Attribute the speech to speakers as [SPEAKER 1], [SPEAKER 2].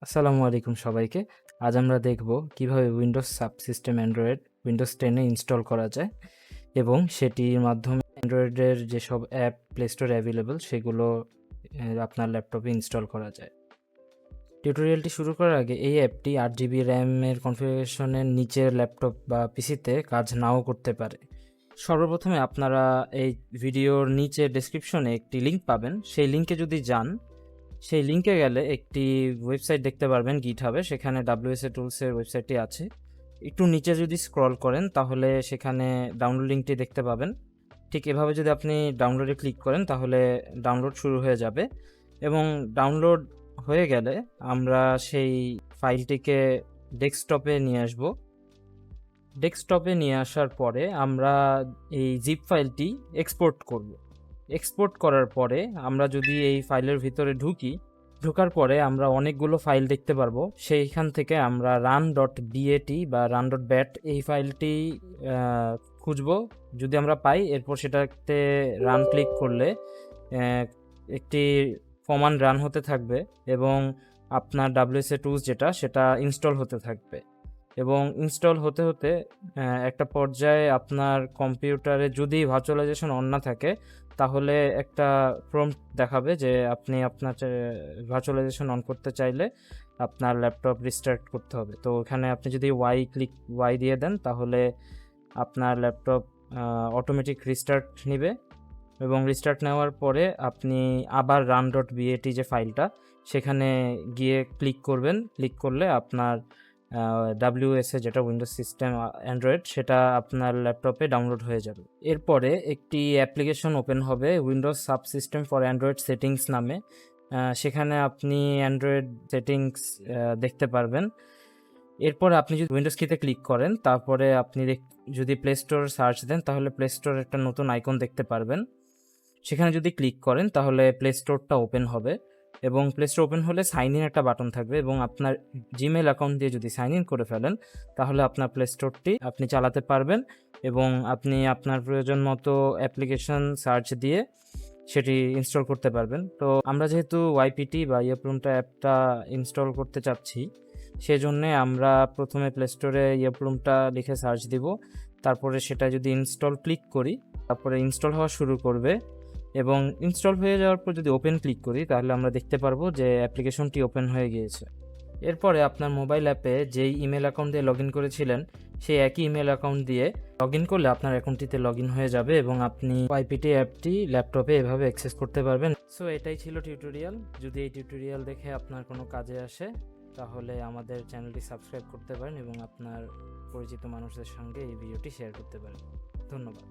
[SPEAKER 1] আসসালামু আলাইকুম সবাইকে। আজ আমরা দেখব কিভাবে উইন্ডোজ সাবসিস্টেম অ্যান্ড্রয়েড উইন্ডোজ 10 এ ইনস্টল করা যায় এবং সেটির মাধ্যমে অ্যান্ড্রয়েডের যেসব অ্যাপ প্লে স্টোরে অ্যাভেলেবল সেগুলো আপনার ল্যাপটপে ইনস্টল করা যায়। টিউটোরিয়ালটি শুরু করার আগে এই অ্যাপটি 8 GB র্যামের কনফিগারেশনের নিচের ল্যাপটপ বা পিসিতে কাজ নাও করতে পারে। সর্বপ্রথমে আপনারা এই ভিডিওর নিচে ডেসক্রিপশনে একটি লিঙ্ক পাবেন। সেই লিঙ্কে যদি যান, সেই লিঙ্কে গেলে একটি ওয়েবসাইট দেখতে পারবেন GitHub-এ, সেখানে WSA টুলসের ওয়েবসাইটটি আছে। একটু নিচে যদি স্ক্রল করেন তাহলে সেখানে ডাউনলোড লিঙ্কটি দেখতে পাবেন। ঠিক এভাবে যদি আপনি ডাউনলোডে ক্লিক করেন তাহলে ডাউনলোড শুরু হয়ে যাবে এবং ডাউনলোড হয়ে গেলে আমরা সেই ফাইলটিকে ডেস্কটপে নিয়ে আসব। ডেস্কটপে নিয়ে আসার পরে আমরা এই জিপ ফাইলটি এক্সপোর্ট করব। এক্সপোর্ট করার পরে আমরা যদি এই ফাইলের ভিতরে ঢোকার পরে আমরা অনেকগুলো ফাইল দেখতে পারবো। সেইখান থেকে আমরা run.bat বা run.bat এই ফাইলটি খুঁজবো। যদি আমরা পাই, এরপর সেটাতে রান ক্লিক করলে একটি কমান্ড রান হতে থাকবে এবং আপনার WSA টুলস সেটা ইনস্টল হতে থাকবে এবং ইনস্টল হতে হতে একটা পর্যায়ে আপনার কম্পিউটারে যদি ভার্চুয়ালাইজেশন অন না থাকে তাহলে একটা প্রম্পট দেখাবে যে আপনি আপনার ভার্চুয়ালাইজেশন অন করতে চাইলে আপনার ল্যাপটপ রিস্টার্ট করতে হবে। তো এখানে আপনি যদি ওয়াই দিয়ে দেন তাহলে আপনার ল্যাপটপ অটোমেটিক রিস্টার্ট নেবে এবং রিস্টার্ট নেওয়ার পরে আপনি আবার run.bat যে ফাইলটা সেখানে গিয়ে ক্লিক করবেন। ক্লিক করলে আপনার WSA যেটা উইন্ডোজ সিস্টেম অ্যান্ড্রয়েড সেটা আপনার ল্যাপটপে ডাউনলোড হয়ে যাবে। এরপরে একটি অ্যাপ্লিকেশন ওপেন হবে Windows subsystem for Android settings নামে। সেখানে আপনি অ্যান্ড্রয়েড সেটিংস দেখতে পারবেন। এরপর আপনি যদি উইন্ডোজ কিতে ক্লিক করেন তারপরে আপনি যদি প্লে স্টোর সার্চ দেন তাহলে প্লে স্টোর একটা নতুন আইকন দেখতে পারবেন। সেখানে যদি ক্লিক করেন তাহলে প্লে স্টোরটা ওপেন হবে এবং প্লে স্টোর ওপেন হলে সাইন ইন একটা বাটন থাকবে এবং আপনার জিমেল অ্যাকাউন্ট দিয়ে যদি সাইন ইন করে ফেলেন তাহলে আপনার প্লে স্টোরটি আপনি চালাতে পারবেন এবং আপনি আপনার প্রয়োজন মতো অ্যাপ্লিকেশন সার্চ দিয়ে সেটি ইনস্টল করতে পারবেন। তো আমরা যেহেতু YPT বা ইয়েপ্লুমটা অ্যাপটা ইনস্টল করতে চাচ্ছি, সেজন্যে আমরা প্রথমে প্লে স্টোরে ইয়েপ্লুমটা লিখে সার্চ দিব। তারপরে সেটা যদি ইনস্টল ক্লিক করি তারপরে ইনস্টল হওয়া শুরু করবে এবং ইনস্টল হয়ে যাওয়ার পর যদি ওপেন ক্লিক করি তাহলে আমরা দেখতে পারবো যে অ্যাপ্লিকেশনটি ওপেন হয়ে গিয়েছে। এরপরে আপনার মোবাইল অ্যাপে যেই ইমেল অ্যাকাউন্ট দিয়ে লগ ইন করেছিলেন সেই একই ইমেল অ্যাকাউন্ট দিয়ে লগ ইন করলে আপনার অ্যাকাউন্টটিতে লগ ইন হয়ে যাবে এবং আপনি YPT অ্যাপটি ল্যাপটপে এভাবে অ্যাক্সেস করতে পারবেন। সো এটাই ছিল টিউটোরিয়াল। যদি এই টিউটোরিয়াল দেখে আপনার কোনো কাজে আসে তাহলে আমাদের চ্যানেলটি সাবস্ক্রাইব করতে পারেন এবং আপনার পরিচিত মানুষদের সঙ্গে এই ভিডিওটি শেয়ার করতে পারেন। ধন্যবাদ।